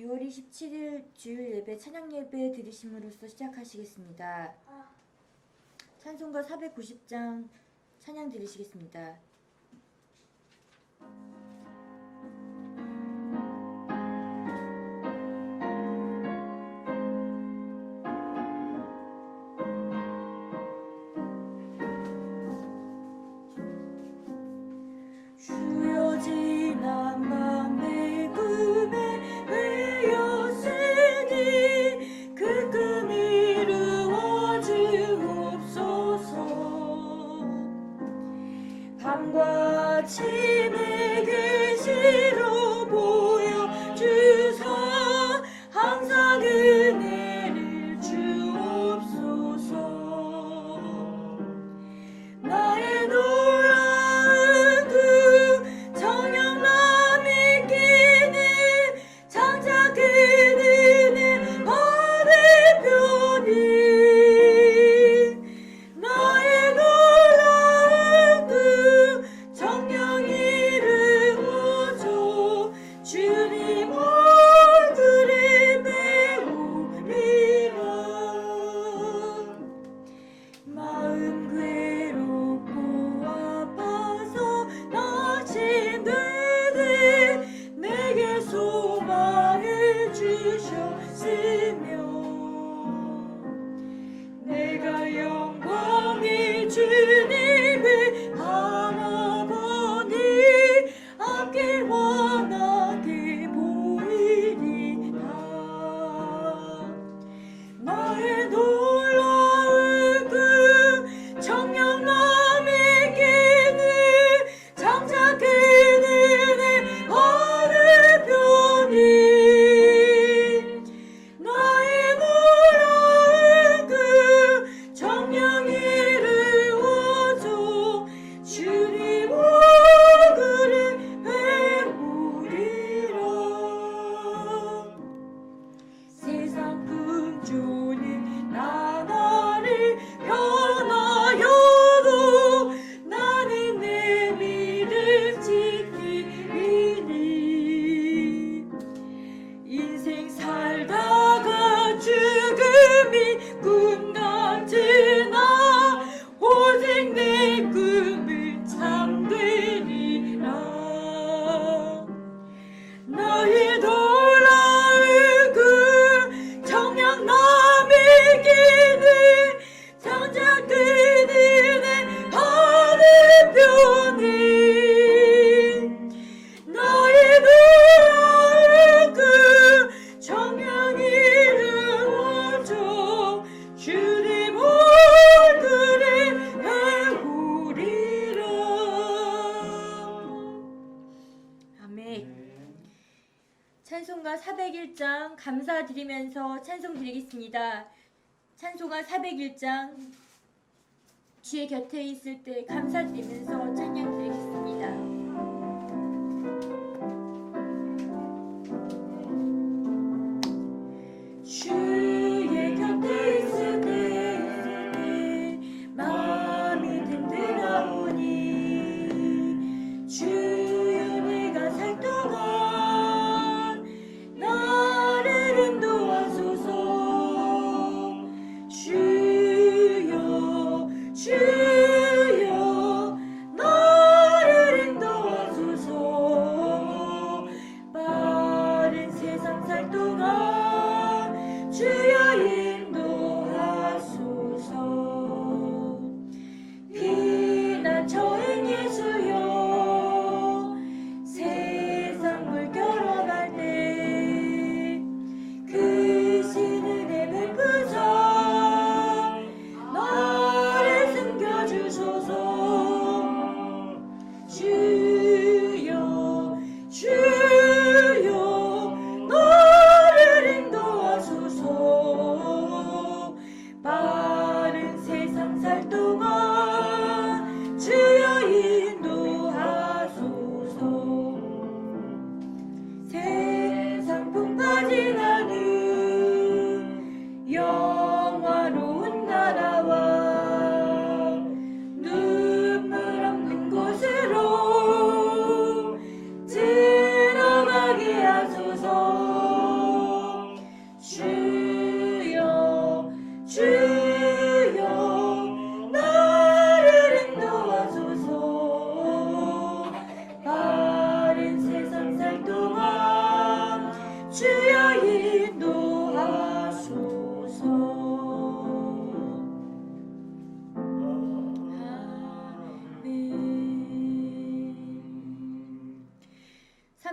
6월 27일 주일 예배 찬양 예배 드리심으로써 시작하시겠습니다. 찬송가 490장 찬양 드리시겠습니다. 주여 지난 밤의 꿈에 외였으니 그 꿈 이루어 주옵소서. 밤과 아침의 계시로 보여주사 항상 은혜를 주옵소서. 나의 놀라운 그 정령남 있기는 장차 그는 받으표니 나의 놀라운 그 정령 이루어져 주님 얼굴을 배우리라. 마음 괴롭고 아파서 낙심되되 내게 소망을 주셨으며 내가 영광이 주님을 바라보니 앞길 환하게 보이리라. 나의 놀라운 그 정령남 있기는 장차 그는 은혜 받으표니 나의 놀라운 그 정령 이루어져 주님 얼굴을 배우리라. 세상 풍조는 나날이 변하여도 나는 내 믿음 지키리니 인생 살다가 죽음이 꿈 같으나 오직 내 꿈은 참되리라. 나의 놀라운 그 정령남 있기는 장차 그는 은혜 받으표니 나의 놀라운 그 정령 이루어져 주님 얼굴을 배우리라. 아멘. 찬송가 401장 감사드리면서 찬송 드리겠습니다. 찬송가 401장 주의 곁에 있을 때 감사드리면서 찬양 드리겠습니다. 주의 곁에 있을 때 마음이 든든하오니 주여 내가 살 동안 나를 인도하소서. 주여 주여 나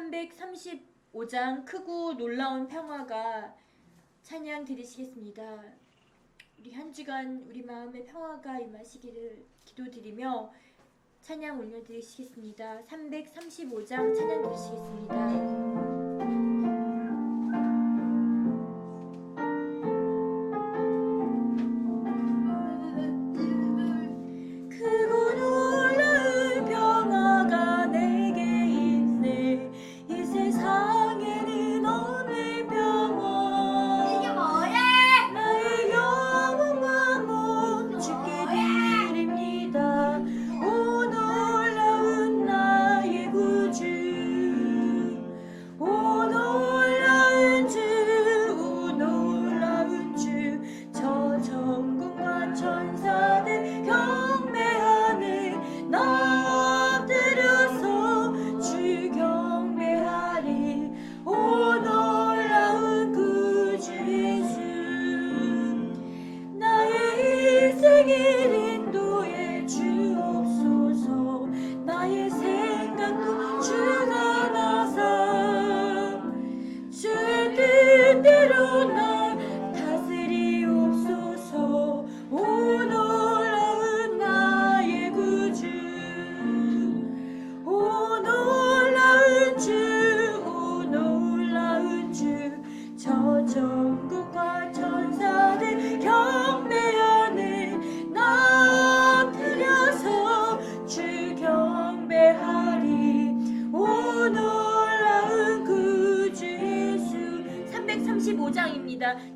335장 크고 놀라운 평화가 찬양 드리시겠습니다. 우리 한 주간 우리 마음의 평화가 임하시기를 기도드리며 찬양 올려드리시겠습니다. 335장 찬양 드리시겠습니다.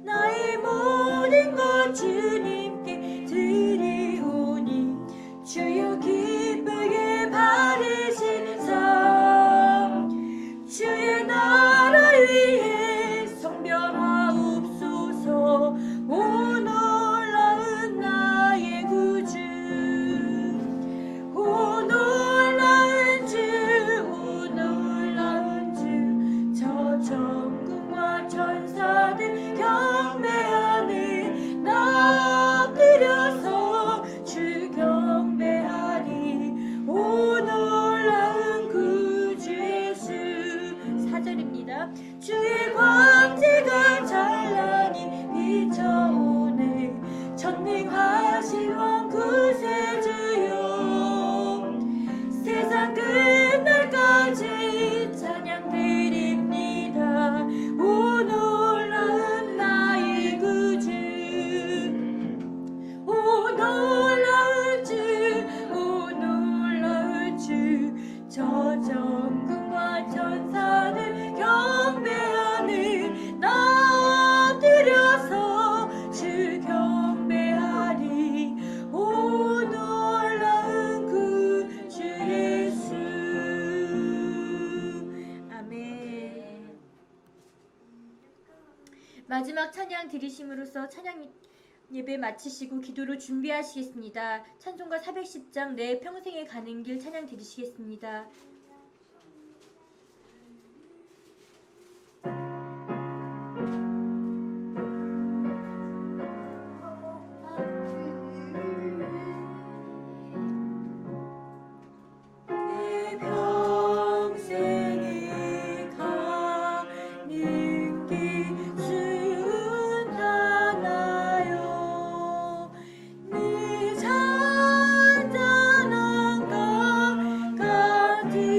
나의 모든 것 주님께 드리오니 주여 기쁘게 받으신 삶 주의 나라 위해 성별하옵소서. 오 놀라운 나의 구주 오 놀라운 주 오 놀라운 주 저 천군과 천사들 경배하는 나 엎드려서 주 경배하리. 오 놀라운 구주 예수. 4절입니다. 주의 광채가 찬란히 비춰오네 전능하신 왕 구세주여 세상 끝날까지 찬양 드립니다. 오 놀라운 나의 구주 오 놀라운 주 오 놀라운 주 저 천군과 천사들 경배하는 나 엎드려서 주 경배하리. 오 놀라운 구주 예수. 아멘. 마지막 찬양 드리심으로써 찬양 예배 마치시고 기도로 준비하시겠습니다. 찬송가 410장 내 평생에 가는 길 찬양 드리시겠습니다. 내 평생에 가는 길 순탄하여 네 잔잔한 강 같은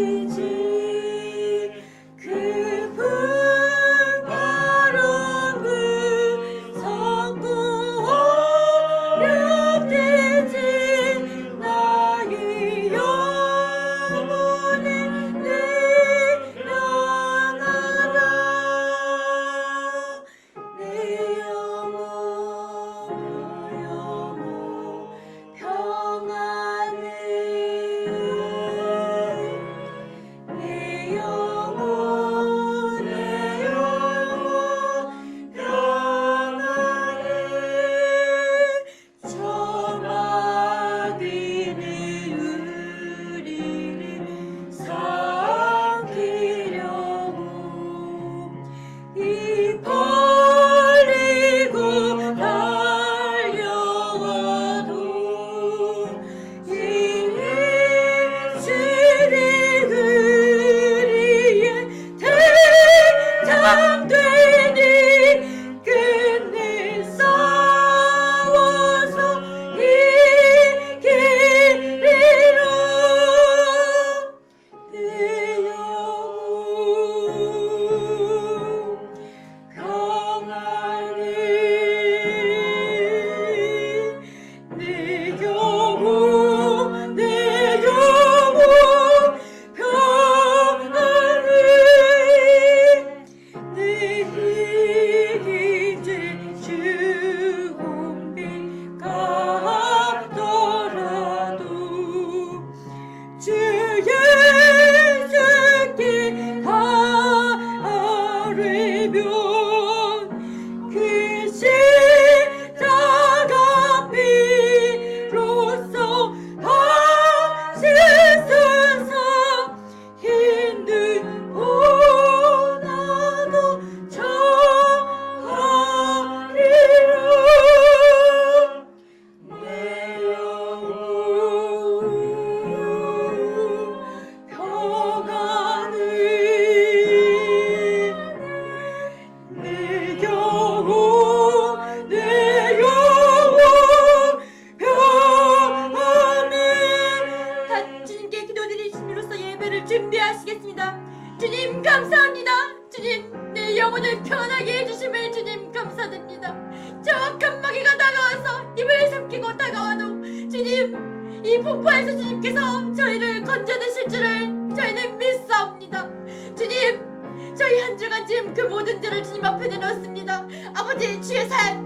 주님 감사합니다. 주님 내 영혼을 편하게 해주심을 주님 감사드립니다. 정확한 마귀가 다가와서 입을 삼키고 다가와도 주님 이 폭포에서 주님께서 저희를 건져내실 줄을 저희는 믿사옵니다. 주님 저희 한 주간 지금 그 모든 죄를 주님 앞에 내놓습니다. 아버지 주의 삶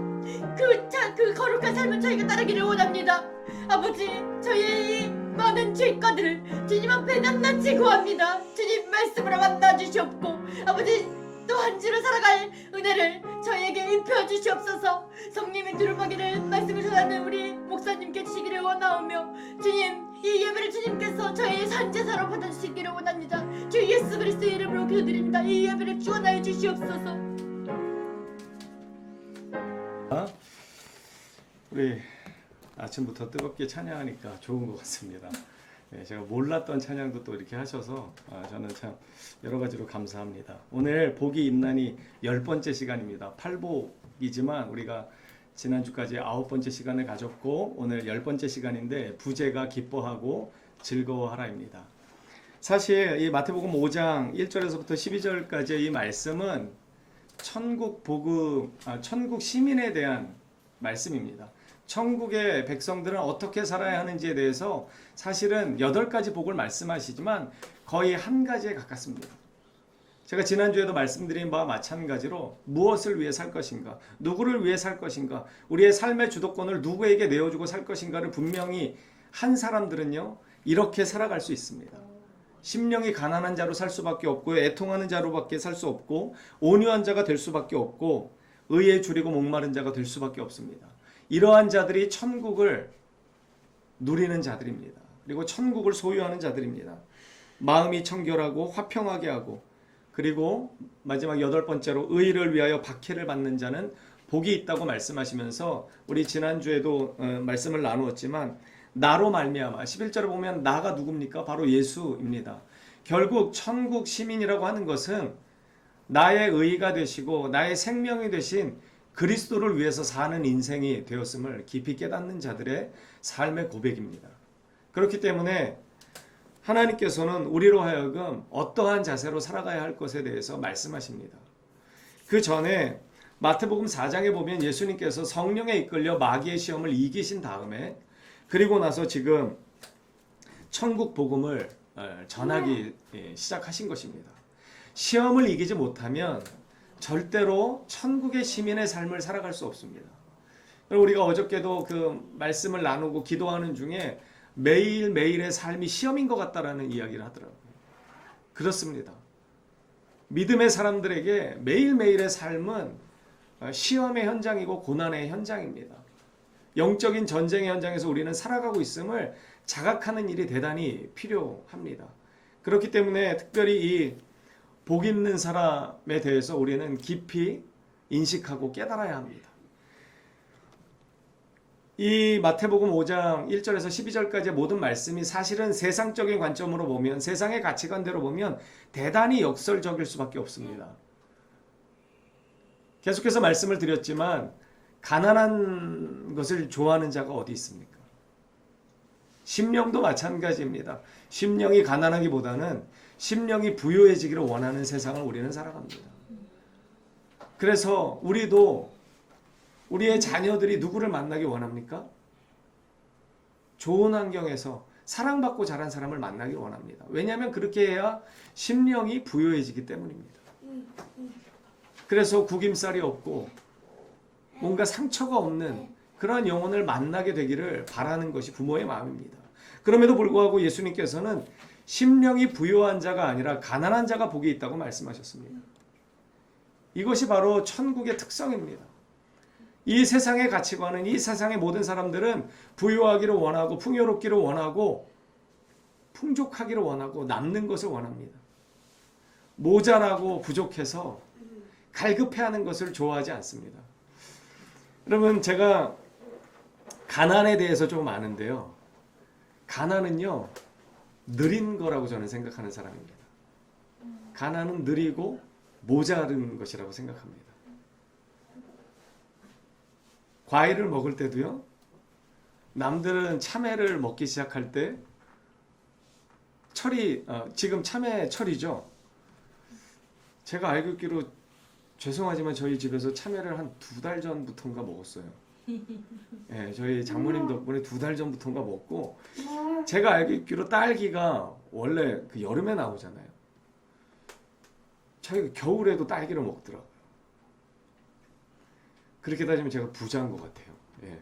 그 거룩한 삶을 저희가 따르기를 원합니다. 아버지 저희의 이 많은 죄과들을 주님 앞에 낱낱이 구합니다. 주님 말씀으로 만나주시옵고 아버지 또 한 주를 살아갈 은혜를 저희에게 입혀 주시옵소서. 성령의 두루마기를 말씀을 전하는 우리 목사님께 주시기를 원하오며 주님 이 예배를 주님께서 저희의 산제사로 받아주시기를 원합니다. 주 예수 그리스도의 이름으로 기도드립니다. 이 예배를 주관하여 주시옵소서. 우리 아침부터 뜨겁게 찬양하니까 좋은 것 같습니다. 네, 제가 몰랐던 찬양도 또 이렇게 하셔서 저는 참 여러 가지로 감사합니다. 오늘 복이 임난이 10번째 시간입니다. 8복이지만 우리가 지난주까지 9번째 시간을 가졌고 오늘 10번째 시간인데 부제가 기뻐하고 즐거워하라입니다. 사실 이 마태복음 5장 1절에서부터 12절까지의 이 말씀은 천국 복음, 천국 시민에 대한 말씀입니다. 천국의 백성들은 어떻게 살아야 하는지에 대해서 사실은 8가지 복을 말씀하시지만 거의 한 가지에 가깝습니다. 제가 지난주에도 말씀드린 바와 마찬가지로 무엇을 위해 살 것인가, 누구를 위해 살 것인가, 우리의 삶의 주도권을 누구에게 내어주고 살 것인가를 분명히 한 사람들은요 이렇게 살아갈 수 있습니다. 심령이 가난한 자로 살 수밖에 없고 애통하는 자로밖에 살 수 없고 온유한 자가 될 수밖에 없고 의에 줄이고 목마른 자가 될 수밖에 없습니다. 이러한 자들이 천국을 누리는 자들입니다. 그리고 천국을 소유하는 자들입니다. 마음이 청결하고 화평하게 하고 그리고 마지막 8번째로 의를 위하여 박해를 받는 자는 복이 있다고 말씀하시면서 우리 지난주에도 말씀을 나누었지만 나로 말미암아 11절에 보면 나가 누굽니까? 바로 예수입니다. 결국 천국 시민이라고 하는 것은 나의 의가 되시고 나의 생명이 되신 그리스도를 위해서 사는 인생이 되었음을 깊이 깨닫는 자들의 삶의 고백입니다. 그렇기 때문에 하나님께서는 우리로 하여금 어떠한 자세로 살아가야 할 것에 대해서 말씀하십니다. 그 전에 마태복음 4장에 보면 예수님께서 성령에 이끌려 마귀의 시험을 이기신 다음에 그리고 나서 지금 천국 복음을 전하기 시작하신 것입니다. 시험을 이기지 못하면 절대로 천국의 시민의 삶을 살아갈 수 없습니다. 우리가 어저께도 그 말씀을 나누고 기도하는 중에 매일매일의 삶이 시험인 것 같다라는 이야기를 하더라고요. 그렇습니다. 믿음의 사람들에게 매일매일의 삶은 시험의 현장이고 고난의 현장입니다. 영적인 전쟁의 현장에서 우리는 살아가고 있음을 자각하는 일이 대단히 필요합니다. 그렇기 때문에 특별히 이 복 있는 사람에 대해서 우리는 깊이 인식하고 깨달아야 합니다. 이 마태복음 5장 1절에서 12절까지의 모든 말씀이 사실은 세상적인 관점으로 보면 세상의 가치관대로 보면 대단히 역설적일 수밖에 없습니다. 계속해서 말씀을 드렸지만 가난한 것을 좋아하는 자가 어디 있습니까? 심령도 마찬가지입니다. 심령이 가난하기보다는 심령이 부유해지기를 원하는 세상을 우리는 살아갑니다. 그래서 우리도 우리의 자녀들이 누구를 만나기 원합니까? 좋은 환경에서 사랑받고 자란 사람을 만나기 원합니다. 왜냐하면 그렇게 해야 심령이 부유해지기 때문입니다. 그래서 구김살이 없고 뭔가 상처가 없는 그러한 영혼을 만나게 되기를 바라는 것이 부모의 마음입니다. 그럼에도 불구하고 예수님께서는 심령이 부유한 자가 아니라 가난한 자가 복이 있다고 말씀하셨습니다. 이것이 바로 천국의 특성입니다. 이 세상의 가치관은 이 세상의 모든 사람들은 부유하기를 원하고 풍요롭기를 원하고 풍족하기를 원하고 남는 것을 원합니다. 모자라고 부족해서 갈급해하는 것을 좋아하지 않습니다. 여러분 제가 가난에 대해서 좀 아는데요. 가난은요. 느린 거라고 저는 생각하는 사람입니다. 가난은 느리고 모자른 것이라고 생각합니다. 과일을 먹을 때도요. 남들은 참외를 먹기 시작할 때 철이 지금 참외 철이죠. 제가 알고 있기로 죄송하지만 저희 집에서 참외를 한 2달 전부터인가 먹었어요. 예, 저희 장모님 덕분에 2달 전부터인가 먹고, 제가 알고 있기로 딸기가 원래 그 여름에 나오잖아요. 저희가 겨울에도 딸기를 먹더라고요. 그렇게 따지면 제가 부자인 것 같아요. 예.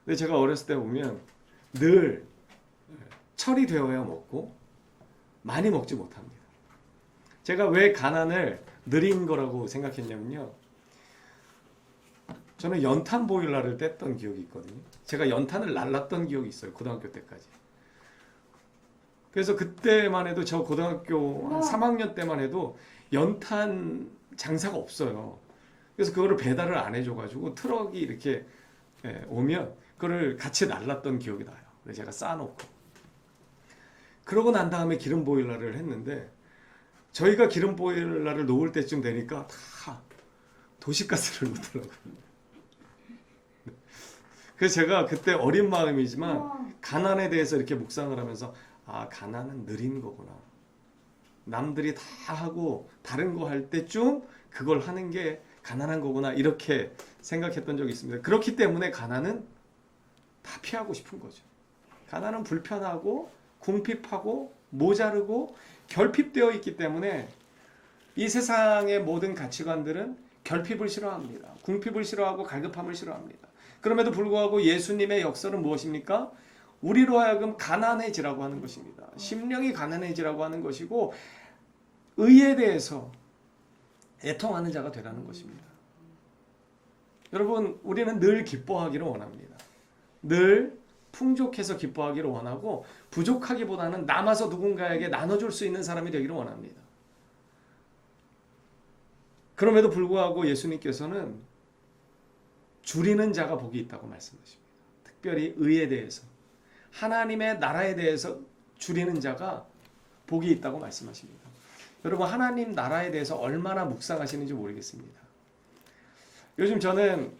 근데 제가 어렸을 때 보면 늘 철이 되어야 먹고 많이 먹지 못합니다. 제가 왜 가난을 느린 거라고 생각했냐면요. 저는 연탄 보일러를 뗐던 기억이 있거든요. 제가 연탄을 날랐던 기억이 있어요. 고등학교 때까지. 그래서 그때만 해도 저 고등학교 한 3학년 때만 해도 연탄 장사가 없어요. 그래서 그거를 배달을 안 해줘가지고 트럭이 이렇게 오면 그거를 같이 날랐던 기억이 나요. 그래서 제가 쌓아놓고. 그러고 난 다음에 기름 보일러를 했는데, 저희가 기름 보일러를 놓을 때쯤 되니까 다 도시가스를 놓더라고요. 그래서 제가 그때 어린 마음이지만 가난에 대해서 이렇게 묵상을 하면서, 아, 가난은 느린 거구나. 남들이 다 하고 다른 거 할 때쯤 그걸 하는 게 가난한 거구나, 이렇게 생각했던 적이 있습니다. 그렇기 때문에 가난은 다 피하고 싶은 거죠. 가난은 불편하고 궁핍하고 모자르고 결핍되어 있기 때문에 이 세상의 모든 가치관들은 결핍을 싫어합니다. 궁핍을 싫어하고 갈급함을 싫어합니다. 그럼에도 불구하고 예수님의 역설은 무엇입니까? 우리로 하여금 가난해지라고 하는 것입니다. 심령이 가난해지라고 하는 것이고, 의에 대해서 애통하는 자가 되라는 것입니다. 여러분, 우리는 늘 기뻐하기를 원합니다. 늘 풍족해서 기뻐하기를 원하고, 부족하기보다는 남아서 누군가에게 나눠줄 수 있는 사람이 되기를 원합니다. 그럼에도 불구하고 예수님께서는 줄이는 자가 복이 있다고 말씀하십니다. 특별히 의에 대해서, 하나님의 나라에 대해서 줄이는 자가 복이 있다고 말씀하십니다. 여러분, 하나님 나라에 대해서 얼마나 묵상하시는지 모르겠습니다. 요즘 저는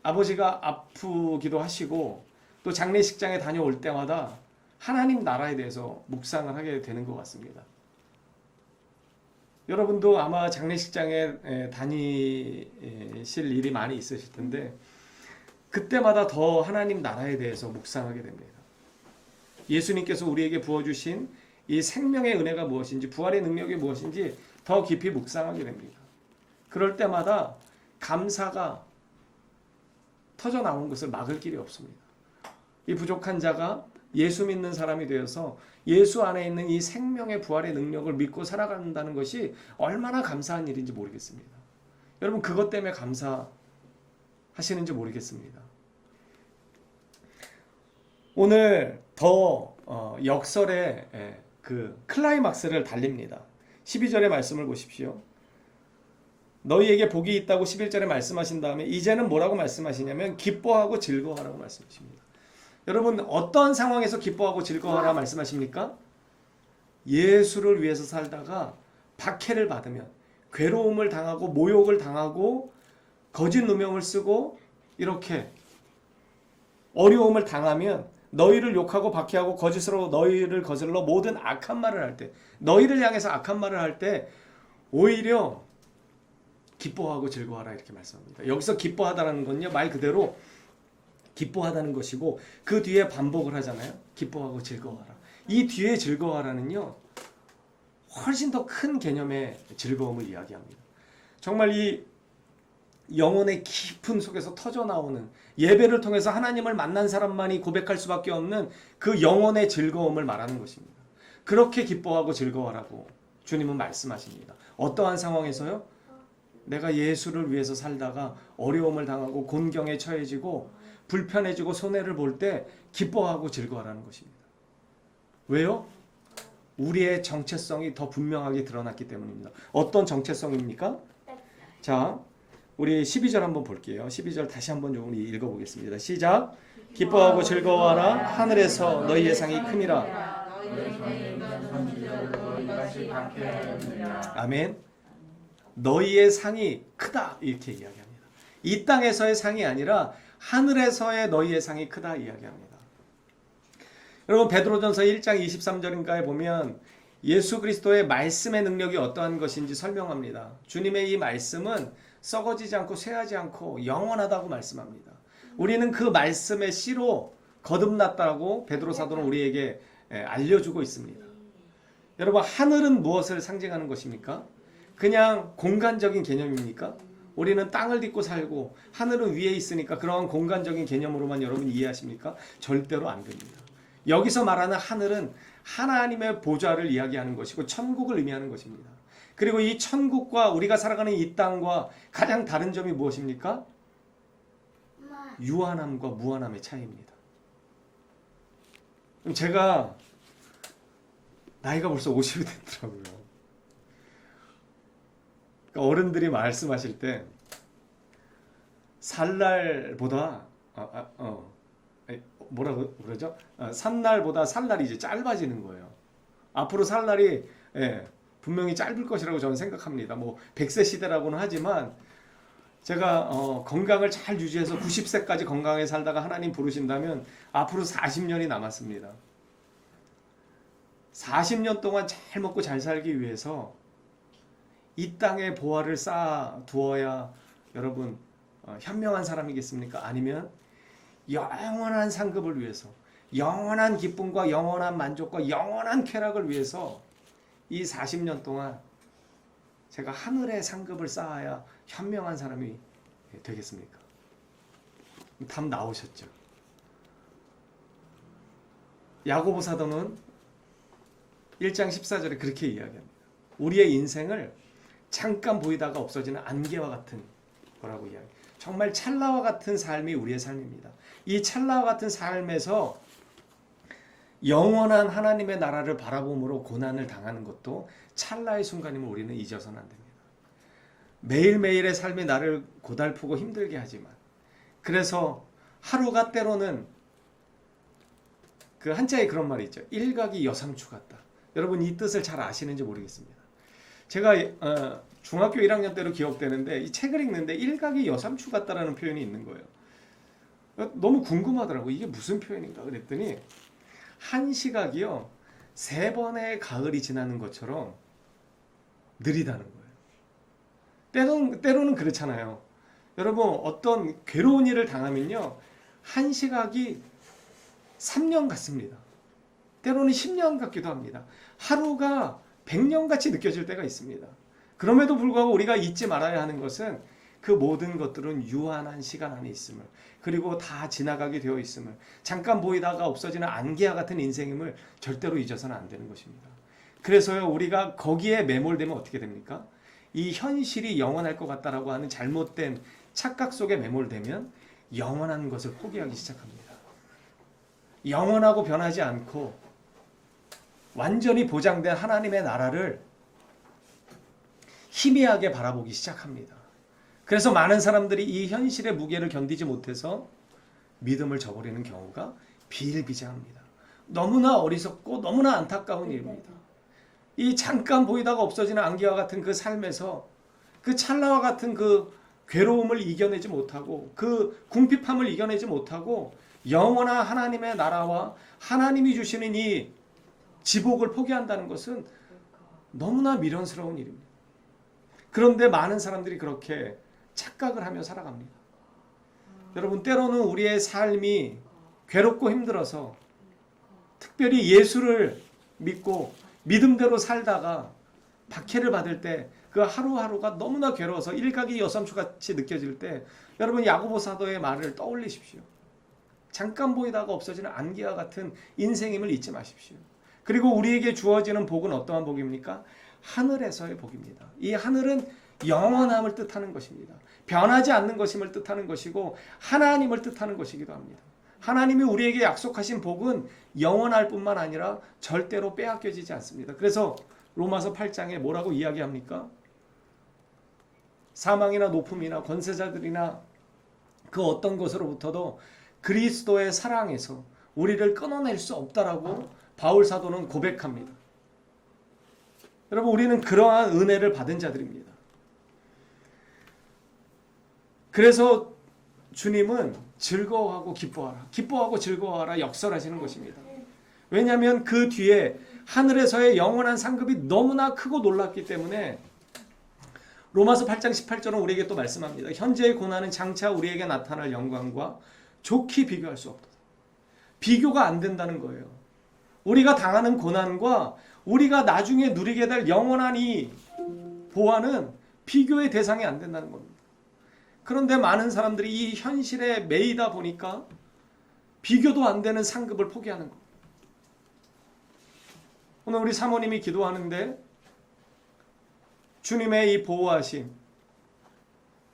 아버지가 아프기도 하시고 또 장례식장에 다녀올 때마다 하나님 나라에 대해서 묵상을 하게 되는 것 같습니다. 여러분도 아마 장례식장에 다니실 일이 많이 있으실 텐데, 그때마다 더 하나님 나라에 대해서 묵상하게 됩니다. 예수님께서 우리에게 부어주신 이 생명의 은혜가 무엇인지, 부활의 능력이 무엇인지 더 깊이 묵상하게 됩니다. 그럴 때마다 감사가 터져 나온 것을 막을 길이 없습니다. 이 부족한 자가 예수 믿는 사람이 되어서 예수 안에 있는 이 생명의 부활의 능력을 믿고 살아간다는 것이 얼마나 감사한 일인지 모르겠습니다. 여러분, 그것 때문에 감사하시는지 모르겠습니다. 오늘 더 역설의 그 클라이막스를 달립니다. 12절의 말씀을 보십시오. 너희에게 복이 있다고 11절에 말씀하신 다음에 이제는 뭐라고 말씀하시냐면 기뻐하고 즐거워하라고 말씀하십니다. 여러분, 어떤 상황에서 기뻐하고 즐거워하라 말씀하십니까? 예수를 위해서 살다가 박해를 받으면, 괴로움을 당하고 모욕을 당하고 거짓 누명을 쓰고 이렇게 어려움을 당하면, 너희를 욕하고 박해하고 거짓으로 너희를 거슬러 모든 악한 말을 할 때, 너희를 향해서 악한 말을 할 때 오히려 기뻐하고 즐거워하라, 이렇게 말씀합니다. 여기서 기뻐하다라는 건요, 말 그대로 기뻐하다는 것이고, 그 뒤에 반복을 하잖아요. 기뻐하고 즐거워하라. 이 뒤에 즐거워하라는요, 훨씬 더 큰 개념의 즐거움을 이야기합니다. 정말 이 영혼의 깊은 속에서 터져 나오는, 예배를 통해서 하나님을 만난 사람만이 고백할 수밖에 없는 그 영혼의 즐거움을 말하는 것입니다. 그렇게 기뻐하고 즐거워하라고 주님은 말씀하십니다. 어떠한 상황에서요? 내가 예수를 위해서 살다가 어려움을 당하고 곤경에 처해지고 불편해지고 손해를 볼 때 기뻐하고 즐거워하라는 것입니다. 왜요? 우리의 정체성이 더 분명하게 드러났기 때문입니다. 어떤 정체성입니까? 자, 우리 12절 한번 볼게요. 12절 다시 한번 좀 읽어보겠습니다. 시작. 기뻐하고 즐거워하라. 하늘에서 너희의 상이 큼이라. 아멘. 너희의 상이 크다, 이렇게 이야기합니다. 이 땅에서의 상이 아니라 하늘에서의 너희의 상이 크다 이야기합니다. 여러분, 베드로전서 1장 23절인가에 보면 예수 그리스도의 말씀의 능력이 어떠한 것인지 설명합니다. 주님의 이 말씀은 썩어지지 않고 쇠하지 않고 영원하다고 말씀합니다. 우리는 그 말씀의 씨로 거듭났다고 베드로 사도는 우리에게 알려주고 있습니다. 여러분, 하늘은 무엇을 상징하는 것입니까? 그냥 공간적인 개념입니까? 우리는 땅을 딛고 살고 하늘은 위에 있으니까 그러한 공간적인 개념으로만 여러분 이해하십니까? 절대로 안 됩니다. 여기서 말하는 하늘은 하나님의 보좌를 이야기하는 것이고 천국을 의미하는 것입니다. 그리고 이 천국과 우리가 살아가는 이 땅과 가장 다른 점이 무엇입니까? 유한함과 무한함의 차이입니다. 제가 나이가 벌써 50이 됐더라고요. 그러니까 어른들이 말씀하실 때 살날보다 뭐라고 그러죠? 산날보다 살날이 이제 짧아지는 거예요. 앞으로 살날이 분명히 짧을 것이라고 저는 생각합니다. 뭐 100세 시대라고는 하지만 제가 건강을 잘 유지해서 90세까지 건강하게 살다가 하나님 부르신다면 앞으로 40년이 남았습니다. 40년 동안 잘 먹고 잘 살기 위해서 이 땅에 보화를 쌓아 두어야 여러분 현명한 사람이겠습니까? 아니면 영원한 상급을 위해서, 영원한 기쁨과 영원한 만족과 영원한 쾌락을 위해서 이 40년 동안 제가 하늘의 상급을 쌓아야 현명한 사람이 되겠습니까? 답 나오셨죠? 야고보 사도는 1장 14절에 그렇게 이야기합니다. 우리의 인생을 잠깐 보이다가 없어지는 안개와 같은 거라고 이야기해요. 정말 찰나와 같은 삶이 우리의 삶입니다. 이 찰나와 같은 삶에서 영원한 하나님의 나라를 바라봄으로 고난을 당하는 것도 찰나의 순간임을 우리는 잊어서는 안 됩니다. 매일매일의 삶이 나를 고달프고 힘들게 하지만 그래서 하루가 때로는 그 한자에 그런 말이 있죠. 일각이 여삼추 같다. 여러분 이 뜻을 잘 아시는지 모르겠습니다. 제가 중학교 1학년 때로 기억되는데 이 책을 읽는데 일각이 여삼추 같다라는 표현이 있는 거예요. 너무 궁금하더라고. 이게 무슨 표현인가 그랬더니 한 시각이요 3번의 가을이 지나는 것처럼 느리다는 거예요. 때로는 그렇잖아요. 여러분 어떤 괴로운 일을 당하면요 한 시각이 3년 같습니다. 때로는 10년 같기도 합니다. 하루가 100년 같이 느껴질 때가 있습니다. 그럼에도 불구하고 우리가 잊지 말아야 하는 것은 그 모든 것들은 유한한 시간 안에 있음을, 그리고 다 지나가게 되어 있음을, 잠깐 보이다가 없어지는 안개와 같은 인생임을 절대로 잊어서는 안 되는 것입니다. 그래서요 우리가 거기에 매몰되면 어떻게 됩니까? 이 현실이 영원할 것 같다라고 하는 잘못된 착각 속에 매몰되면 영원한 것을 포기하기 시작합니다. 영원하고 변하지 않고 완전히 보장된 하나님의 나라를 희미하게 바라보기 시작합니다. 그래서 많은 사람들이 이 현실의 무게를 견디지 못해서 믿음을 저버리는 경우가 비일비재합니다. 너무나 어리석고 너무나 안타까운 일입니다. 이 잠깐 보이다가 없어지는 안개와 같은 그 삶에서 그 찰나와 같은 그 괴로움을 이겨내지 못하고 그 궁핍함을 이겨내지 못하고 영원한 하나님의 나라와 하나님이 주시는 이 지복을 포기한다는 것은 너무나 미련스러운 일입니다. 그런데 많은 사람들이 그렇게 착각을 하며 살아갑니다. 여러분 때로는 우리의 삶이 괴롭고 힘들어서 특별히 예수를 믿고 믿음대로 살다가 박해를 받을 때 그 하루하루가 너무나 괴로워서 일각이 여삼추같이 느껴질 때 여러분 야고보 사도의 말을 떠올리십시오. 잠깐 보이다가 없어지는 안개와 같은 인생임을 잊지 마십시오. 그리고 우리에게 주어지는 복은 어떠한 복입니까? 하늘에서의 복입니다. 이 하늘은 영원함을 뜻하는 것입니다. 변하지 않는 것임을 뜻하는 것이고 하나님을 뜻하는 것이기도 합니다. 하나님이 우리에게 약속하신 복은 영원할 뿐만 아니라 절대로 빼앗겨지지 않습니다. 그래서 로마서 8장에 뭐라고 이야기합니까? 사망이나 높음이나 권세자들이나 그 어떤 것으로부터도 그리스도의 사랑에서 우리를 끊어낼 수 없다라고 바울 사도는 고백합니다. 여러분 우리는 그러한 은혜를 받은 자들입니다. 그래서 주님은 즐거워하고 기뻐하라, 기뻐하고 즐거워하라 역설하시는 것입니다. 왜냐하면 그 뒤에 하늘에서의 영원한 상급이 너무나 크고 놀랍기 때문에 로마서 8장 18절은 우리에게 또 말씀합니다. 현재의 고난은 장차 우리에게 나타날 영광과 좋게 비교할 수 없다. 비교가 안 된다는 거예요. 우리가 당하는 고난과 우리가 나중에 누리게 될 영원한 이 보화는 비교의 대상이 안 된다는 겁니다. 그런데 많은 사람들이 이 현실에 매이다 보니까 비교도 안 되는 상급을 포기하는 겁니다. 오늘 우리 사모님이 기도하는데 주님의 이 보호하심,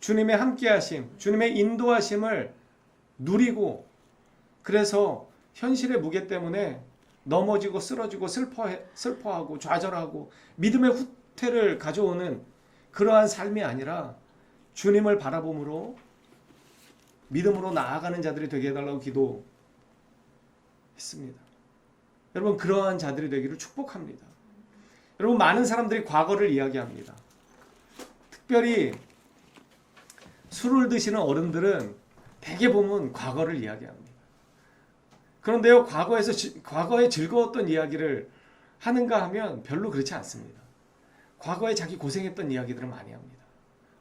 주님의 함께하심, 주님의 인도하심을 누리고 그래서 현실의 무게 때문에 넘어지고 쓰러지고 슬퍼하고 좌절하고 믿음의 후퇴를 가져오는 그러한 삶이 아니라 주님을 바라봄으로 믿음으로 나아가는 자들이 되게 해달라고 기도했습니다. 여러분 그러한 자들이 되기를 축복합니다. 여러분 많은 사람들이 과거를 이야기합니다. 특별히 술을 드시는 어른들은 대개 보면 과거를 이야기합니다. 그런데요 과거에 즐거웠던 이야기를 하는가 하면 별로 그렇지 않습니다. 과거에 자기 고생했던 이야기들을 많이 합니다.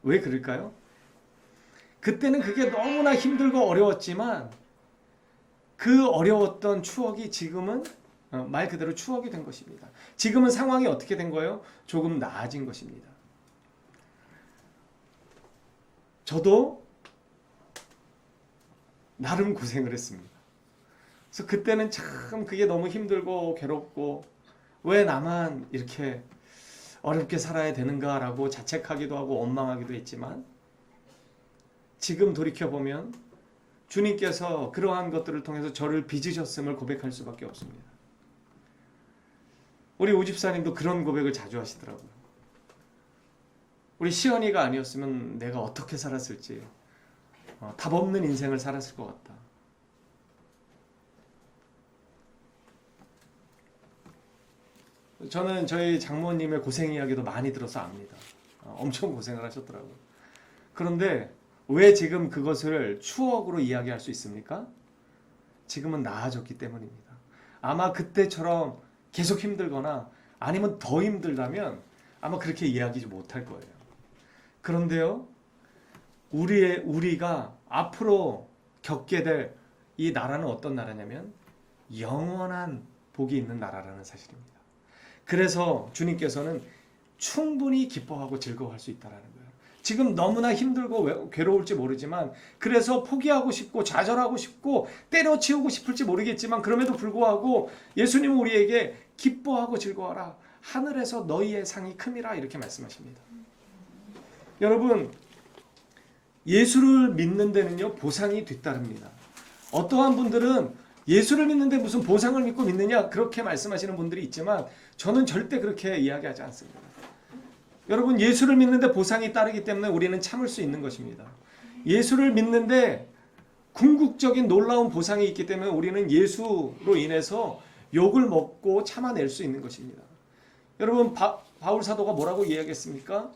왜 그럴까요? 그때는 그게 너무나 힘들고 어려웠지만 그 어려웠던 추억이 지금은 말 그대로 추억이 된 것입니다. 지금은 상황이 어떻게 된 거예요? 조금 나아진 것입니다. 저도 나름 고생을 했습니다. 그래서 그때는 참 그게 너무 힘들고 괴롭고 왜 나만 이렇게 어렵게 살아야 되는가라고 자책하기도 하고 원망하기도 했지만 지금 돌이켜보면 주님께서 그러한 것들을 통해서 저를 빚으셨음을 고백할 수밖에 없습니다. 우리 오집사님도 그런 고백을 자주 하시더라고요. 우리 시연이가 아니었으면 내가 어떻게 살았을지 답 없는 인생을 살았을 것 같다. 저는 저희 장모님의 고생 이야기도 많이 들어서 압니다. 엄청 고생을 하셨더라고요. 그런데 왜 지금 그것을 추억으로 이야기할 수 있습니까? 지금은 나아졌기 때문입니다. 아마 그때처럼 계속 힘들거나 아니면 더 힘들다면 아마 그렇게 이야기하지 못할 거예요. 그런데요, 우리가 앞으로 겪게 될 이 나라는 어떤 나라냐면 영원한 복이 있는 나라라는 사실입니다. 그래서 주님께서는 충분히 기뻐하고 즐거워할 수 있다는 거예요. 지금 너무나 힘들고 괴로울지 모르지만 그래서 포기하고 싶고 좌절하고 싶고 때려치우고 싶을지 모르겠지만 그럼에도 불구하고 예수님은 우리에게 기뻐하고 즐거워하라. 하늘에서 너희의 상이 큼이라 이렇게 말씀하십니다. 여러분 예수를 믿는 데는요 보상이 뒤따릅니다. 어떠한 분들은 예수를 믿는데 무슨 보상을 믿고 믿느냐 그렇게 말씀하시는 분들이 있지만 저는 절대 그렇게 이야기하지 않습니다. 여러분 예수를 믿는데 보상이 따르기 때문에 우리는 참을 수 있는 것입니다. 예수를 믿는데 궁극적인 놀라운 보상이 있기 때문에 우리는 예수로 인해서 욕을 먹고 참아낼 수 있는 것입니다. 여러분 바울 사도가 뭐라고 이야기했습니까?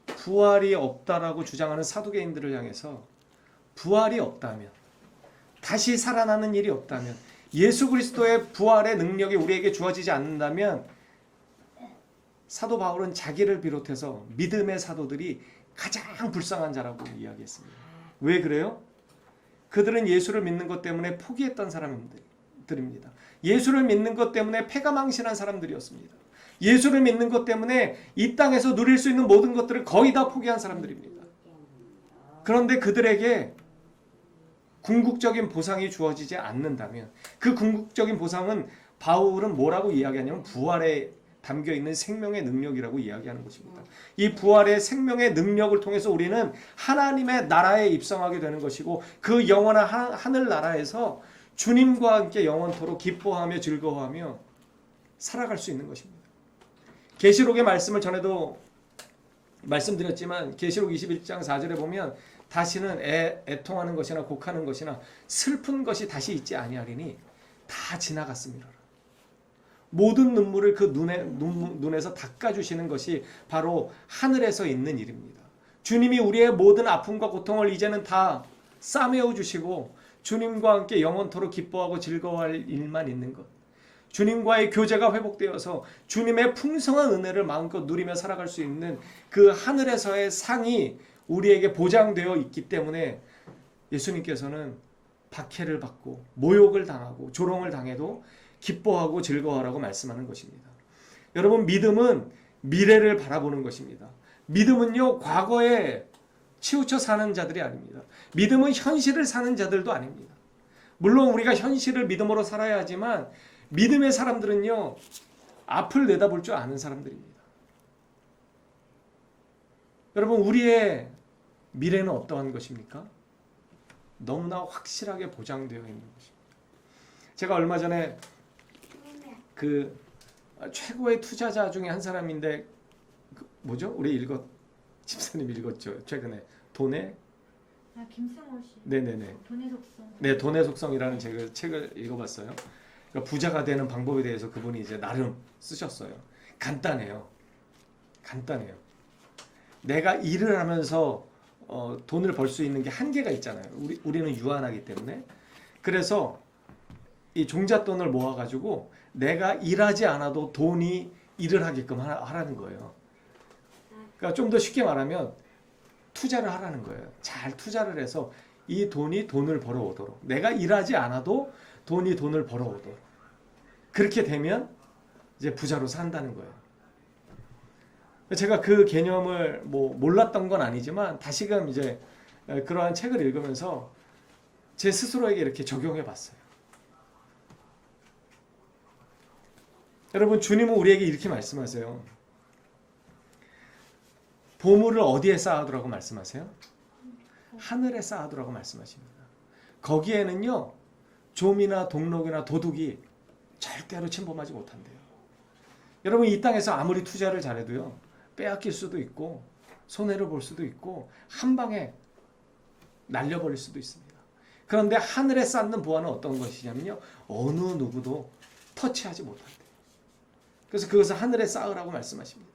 부활이 없다라고 주장하는 사두개인들을 향해서 부활이 없다면 다시 살아나는 일이 없다면 예수 그리스도의 부활의 능력이 우리에게 주어지지 않는다면 사도 바울은 자기를 비롯해서 믿음의 사도들이 가장 불쌍한 자라고 이야기했습니다. 왜 그래요? 그들은 예수를 믿는 것 때문에 포기했던 사람들입니다. 예수를 믿는 것 때문에 패가망신한 사람들이었습니다. 예수를 믿는 것 때문에 이 땅에서 누릴 수 있는 모든 것들을 거의 다 포기한 사람들입니다. 그런데 그들에게 궁극적인 보상이 주어지지 않는다면 그 궁극적인 보상은 바울은 뭐라고 이야기하냐면 부활에 담겨있는 생명의 능력이라고 이야기하는 것입니다. 이 부활의 생명의 능력을 통해서 우리는 하나님의 나라에 입성하게 되는 것이고 그 영원한 하늘나라에서 주님과 함께 영원토록 기뻐하며 즐거워하며 살아갈 수 있는 것입니다. 계시록의 말씀을 전에도 말씀드렸지만 계시록 21장 4절에 보면 다시는 애통하는 것이나 곡하는 것이나 슬픈 것이 다시 있지 아니하리니 다 지나갔습니다. 모든 눈물을 그 눈에서 닦아주시는 것이 바로 하늘에서 있는 일입니다. 주님이 우리의 모든 아픔과 고통을 이제는 다 싸매어 주시고 주님과 함께 영원토록 기뻐하고 즐거워할 일만 있는 것. 주님과의 교제가 회복되어서 주님의 풍성한 은혜를 마음껏 누리며 살아갈 수 있는 그 하늘에서의 상이 우리에게 보장되어 있기 때문에 예수님께서는 박해를 받고 모욕을 당하고 조롱을 당해도 기뻐하고 즐거워하라고 말씀하는 것입니다. 여러분, 믿음은 미래를 바라보는 것입니다. 믿음은요, 과거에 치우쳐 사는 자들이 아닙니다. 믿음은 현실을 사는 자들도 아닙니다. 물론 우리가 현실을 믿음으로 살아야 하지만 믿음의 사람들은요, 앞을 내다볼 줄 아는 사람들입니다. 여러분, 우리의 미래는 어떠한 것입니까? 너무나 확실하게 보장되어 있는 것입니다. 제가 얼마 전에 그 최고의 투자자 중에 한 사람인데 뭐죠? 우리 집사님 읽었죠? 최근에 돈의 김승호 씨. 네네네. 돈의 속성. 네, 돈의 속성이라는 책을 읽어봤어요. 그러니까 부자가 되는 방법에 대해서 그분이 이제 나름 쓰셨어요. 간단해요. 내가 일을 하면서 돈을 벌 수 있는 게 한계가 있잖아요. 우리는 유한하기 때문에. 그래서 이 종잣돈을 모아가지고 내가 일하지 않아도 돈이 일을 하게끔 하라는 거예요. 그러니까 좀 더 쉽게 말하면 투자를 하라는 거예요. 잘 투자를 해서 이 돈이 돈을 벌어오도록, 내가 일하지 않아도 돈이 돈을 벌어오도록, 그렇게 되면 이제 부자로 산다는 거예요. 제가 그 개념을 몰랐던 건 아니지만 다시금 이제 그러한 책을 읽으면서 제 스스로에게 이렇게 적용해 봤어요. 여러분, 주님은 우리에게 이렇게 말씀하세요. 보물을 어디에 쌓아두라고 말씀하세요? 하늘에 쌓아두라고 말씀하십니다. 거기에는요, 좀이나 동록이나 도둑이 절대로 침범하지 못한대요. 여러분, 이 땅에서 아무리 투자를 잘해도요, 빼앗길 수도 있고 손해를 볼 수도 있고 한 방에 날려버릴 수도 있습니다. 그런데 하늘에 쌓는 보화는 어떤 것이냐면요, 어느 누구도 터치하지 못한대요. 그래서 그것을 하늘에 쌓으라고 말씀하십니다.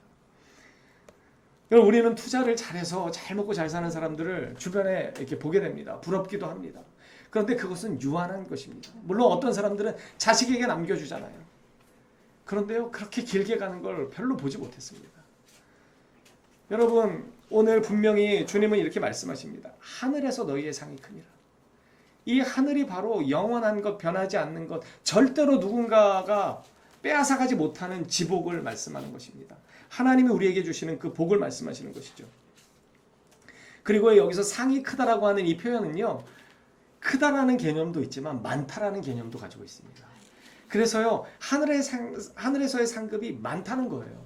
그럼 우리는 투자를 잘해서 잘 먹고 잘 사는 사람들을 주변에 이렇게 보게 됩니다. 부럽기도 합니다. 그런데 그것은 유한한 것입니다. 물론 어떤 사람들은 자식에게 남겨주잖아요. 그런데요, 그렇게 길게 가는 걸 별로 보지 못했습니다. 여러분, 오늘 분명히 주님은 이렇게 말씀하십니다. 하늘에서 너희의 상이 크니라. 이 하늘이 바로 영원한 것, 변하지 않는 것, 절대로 누군가가 빼앗아가지 못하는 지복을 말씀하는 것입니다. 하나님이 우리에게 주시는 그 복을 말씀하시는 것이죠. 그리고 여기서 상이 크다라고 하는 이 표현은요, 크다라는 개념도 있지만 많다라는 개념도 가지고 있습니다. 그래서요, 하늘에서의 상급이 많다는 거예요.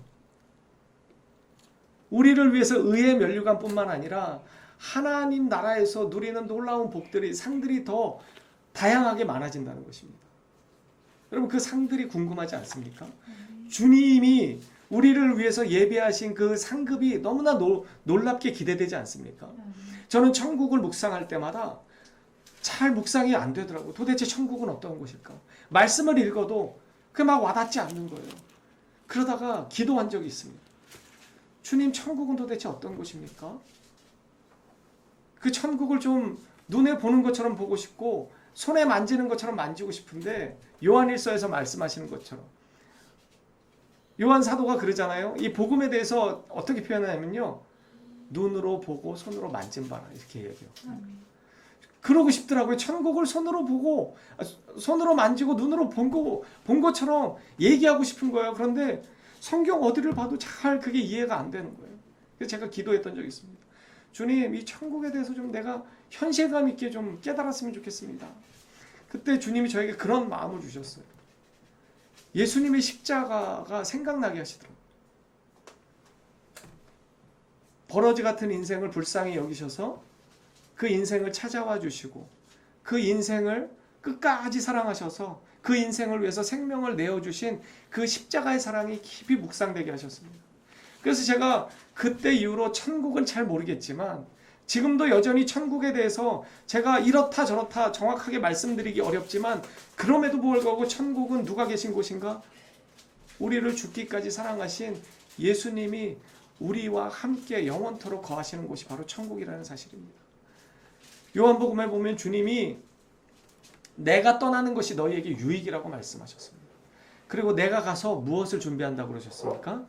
우리를 위해서 의의 면류관뿐만 아니라 하나님 나라에서 누리는 놀라운 복들이, 상들이 더 다양하게 많아진다는 것입니다. 여러분, 그 상들이 궁금하지 않습니까? 주님이 우리를 위해서 예비하신 그 상급이 너무나 놀랍게 기대되지 않습니까? 저는 천국을 묵상할 때마다 잘 묵상이 안 되더라고요. 도대체 천국은 어떤 곳일까? 말씀을 읽어도 그게 막 와닿지 않는 거예요. 그러다가 기도한 적이 있습니다. 주님, 천국은 도대체 어떤 곳입니까? 그 천국을 좀 눈에 보는 것처럼 보고 싶고 손에 만지는 것처럼 만지고 싶은데, 요한일서에서 말씀하시는 것처럼 요한 사도가 그러잖아요. 이 복음에 대해서 어떻게 표현하냐면요, 눈으로 보고 손으로 만진 바라, 이렇게 얘기해요. 그러고 싶더라고요. 천국을 손으로 보고 손으로 만지고 눈으로 본 것처럼 얘기하고 싶은 거예요. 그런데 성경 어디를 봐도 잘 그게 이해가 안 되는 거예요. 그래서 제가 기도했던 적이 있습니다. 주님, 이 천국에 대해서 좀 내가 현실감 있게 좀 깨달았으면 좋겠습니다. 그때 주님이 저에게 그런 마음을 주셨어요. 예수님의 십자가가 생각나게 하시더라고요. 버러지 같은 인생을 불쌍히 여기셔서 그 인생을 찾아와 주시고 그 인생을 끝까지 사랑하셔서 그 인생을 위해서 생명을 내어주신 그 십자가의 사랑이 깊이 묵상되게 하셨습니다. 그래서 제가 그때 이후로 천국은 잘 모르겠지만 지금도 여전히 천국에 대해서 제가 이렇다 저렇다 정확하게 말씀드리기 어렵지만, 그럼에도 불구하고 천국은 누가 계신 곳인가? 우리를 죽기까지 사랑하신 예수님이 우리와 함께 영원토록 거하시는 곳이 바로 천국이라는 사실입니다. 요한복음에 보면 주님이 내가 떠나는 것이 너희에게 유익이라고 말씀하셨습니다. 그리고 내가 가서 무엇을 준비한다고 그러셨습니까?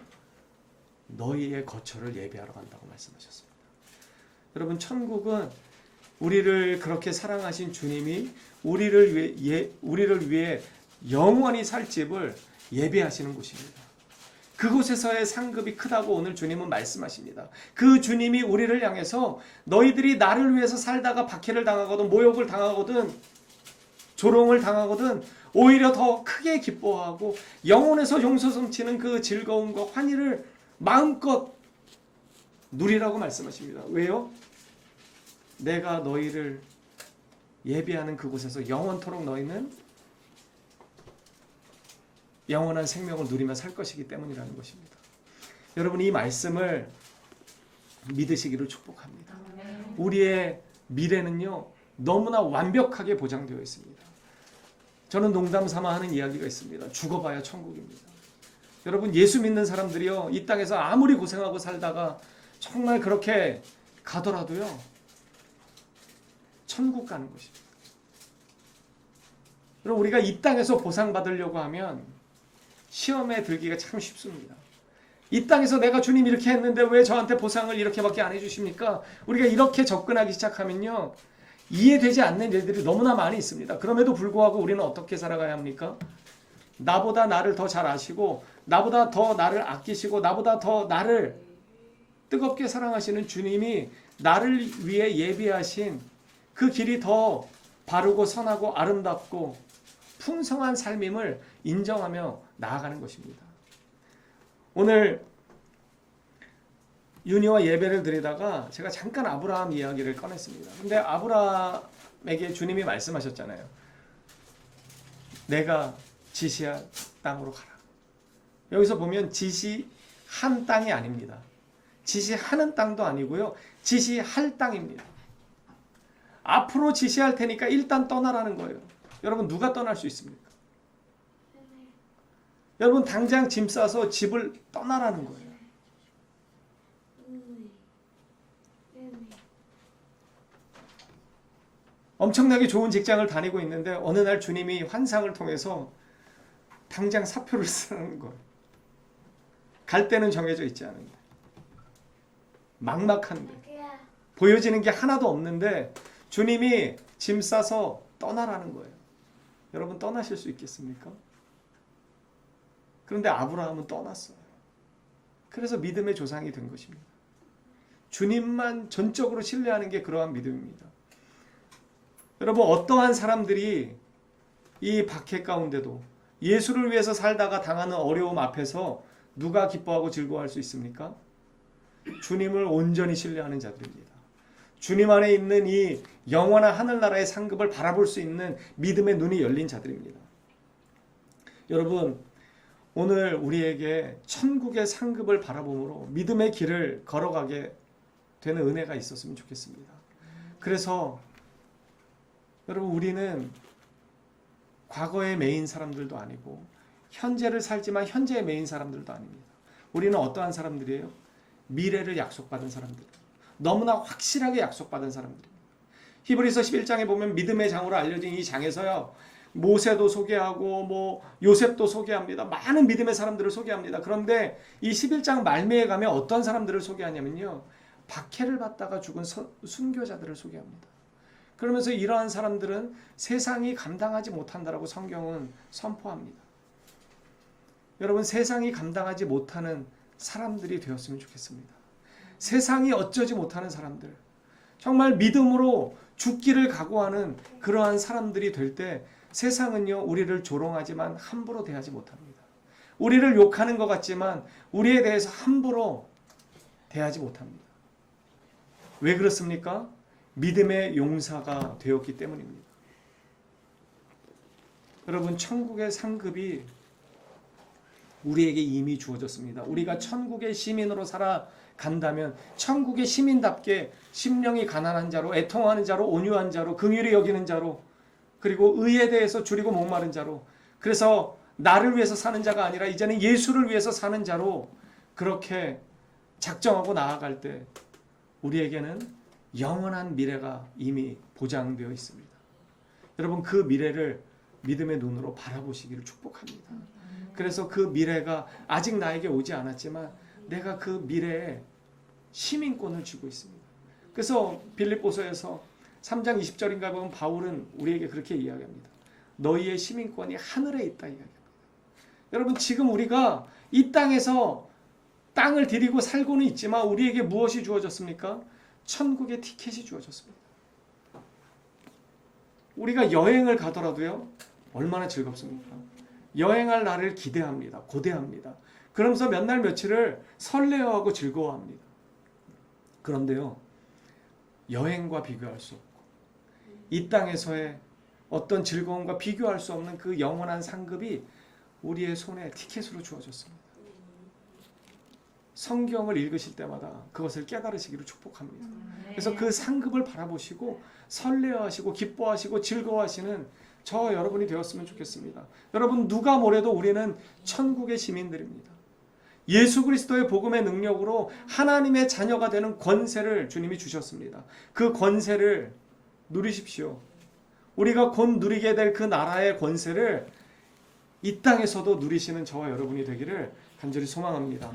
너희의 거처를 예비하러 간다고 말씀하셨습니다. 여러분, 천국은 우리를 그렇게 사랑하신 주님이 우리를 위해 영원히 살 집을 예비하시는 곳입니다. 그곳에서의 상급이 크다고 오늘 주님은 말씀하십니다. 그 주님이 우리를 향해서 너희들이 나를 위해서 살다가 박해를 당하거든 모욕을 당하거든 조롱을 당하거든 오히려 더 크게 기뻐하고 영혼에서 용서섬치는 그 즐거움과 환희를 마음껏 누리라고 말씀하십니다. 왜요? 내가 너희를 예비하는 그곳에서 영원토록 너희는 영원한 생명을 누리며 살 것이기 때문이라는 것입니다. 여러분, 이 말씀을 믿으시기를 축복합니다. 우리의 미래는요 너무나 완벽하게 보장되어 있습니다. 저는 농담 삼아 하는 이야기가 있습니다. 죽어봐야 천국입니다. 여러분, 예수 믿는 사람들이요 이 땅에서 아무리 고생하고 살다가 정말 그렇게 가더라도요 천국 가는 것입니다. 여러분, 우리가 이 땅에서 보상받으려고 하면 시험에 들기가 참 쉽습니다. 이 땅에서 내가 주님 이렇게 했는데 왜 저한테 보상을 이렇게밖에 안 해주십니까? 우리가 이렇게 접근하기 시작하면요 이해되지 않는 일들이 너무나 많이 있습니다. 그럼에도 불구하고 우리는 어떻게 살아가야 합니까? 나보다 나를 더 잘 아시고 나보다 더 나를 아끼시고 나보다 더 나를 뜨겁게 사랑하시는 주님이 나를 위해 예비하신 그 길이 더 바르고 선하고 아름답고 풍성한 삶임을 인정하며 나아가는 것입니다. 오늘 윤희와 예배를 드리다가 제가 잠깐 아브라함 이야기를 꺼냈습니다. 근데 아브라함에게 주님이 말씀하셨잖아요. 내가 지시한 땅으로 가라. 여기서 보면 지시한 땅이 아닙니다. 지시하는 땅도 아니고요. 지시할 땅입니다. 앞으로 지시할 테니까 일단 떠나라는 거예요. 여러분, 누가 떠날 수 있습니까? 여러분, 당장 짐 싸서 집을 떠나라는 거예요. 엄청나게 좋은 직장을 다니고 있는데 어느 날 주님이 환상을 통해서 당장 사표를 쓰라는 거예요. 갈 때는 정해져 있지 않은데 막막한데 보여지는 게 하나도 없는데 주님이 짐 싸서 떠나라는 거예요. 여러분, 떠나실 수 있겠습니까? 그런데 아브라함은 떠났어요. 그래서 믿음의 조상이 된 것입니다. 주님만 전적으로 신뢰하는 게 그러한 믿음입니다. 여러분, 어떠한 사람들이 이 박해 가운데도 예수를 위해서 살다가 당하는 어려움 앞에서 누가 기뻐하고 즐거워할 수 있습니까? 주님을 온전히 신뢰하는 자들입니다. 주님 안에 있는 이 영원한 하늘나라의 상급을 바라볼 수 있는 믿음의 눈이 열린 자들입니다. 여러분, 오늘 우리에게 천국의 상급을 바라봄으로 믿음의 길을 걸어가게 되는 은혜가 있었으면 좋겠습니다. 그래서 여러분, 우리는 과거의 메인 사람들도 아니고 현재를 살지만 현재의 메인 사람들도 아닙니다. 우리는 어떠한 사람들이에요? 미래를 약속받은 사람들, 너무나 확실하게 약속받은 사람들입니다. 히브리서 11장에 보면 믿음의 장으로 알려진 이 장에서요 모세도 소개하고 요셉도 소개합니다. 많은 믿음의 사람들을 소개합니다. 그런데 이 11장 말미에 가면 어떤 사람들을 소개하냐면요 박해를 받다가 죽은 순교자들을 소개합니다. 그러면서 이러한 사람들은 세상이 감당하지 못한다라고 성경은 선포합니다. 여러분, 세상이 감당하지 못하는 사람들이 되었으면 좋겠습니다. 세상이 어쩌지 못하는 사람들, 정말 믿음으로 죽기를 각오하는 그러한 사람들이 될 때 세상은요 우리를 조롱하지만 함부로 대하지 못합니다. 우리를 욕하는 것 같지만 우리에 대해서 함부로 대하지 못합니다. 왜 그렇습니까? 믿음의 용사가 되었기 때문입니다. 여러분, 천국의 상급이 우리에게 이미 주어졌습니다. 우리가 천국의 시민으로 살아간다면 천국의 시민답게 심령이 가난한 자로, 애통하는 자로, 온유한 자로, 긍휼히 여기는 자로, 그리고 의에 대해서 줄이고 목마른 자로, 그래서 나를 위해서 사는 자가 아니라 이제는 예수를 위해서 사는 자로 그렇게 작정하고 나아갈 때 우리에게는 영원한 미래가 이미 보장되어 있습니다. 여러분, 그 미래를 믿음의 눈으로 바라보시기를 축복합니다. 그래서 그 미래가 아직 나에게 오지 않았지만 내가 그 미래에 시민권을 주고 있습니다. 그래서 빌립보서에서 3장 20절인가 보면 바울은 우리에게 그렇게 이야기합니다. 너희의 시민권이 하늘에 있다 이야기합니다. 여러분 지금 우리가 이 땅에서 땅을 디디고 살고는 있지만 우리에게 무엇이 주어졌습니까? 천국의 티켓이 주어졌습니다. 우리가 여행을 가더라도요 얼마나 즐겁습니까? 여행할 날을 기대합니다. 고대합니다. 그러면서 몇 날 며칠을 설레어하고 즐거워합니다. 그런데요 여행과 비교할 수 없고 이 땅에서의 어떤 즐거움과 비교할 수 없는 그 영원한 상급이 우리의 손에 티켓으로 주어졌습니다. 성경을 읽으실 때마다 그것을 깨달으시기를 축복합니다. 그래서 그 상급을 바라보시고 설레어하시고 기뻐하시고 즐거워하시는 저 여러분이 되었으면 좋겠습니다. 여러분 누가 뭐래도 우리는 천국의 시민들입니다. 예수 그리스도의 복음의 능력으로 하나님의 자녀가 되는 권세를 주님이 주셨습니다. 그 권세를 누리십시오. 우리가 곧 누리게 될 그 나라의 권세를 이 땅에서도 누리시는 저와 여러분이 되기를 간절히 소망합니다.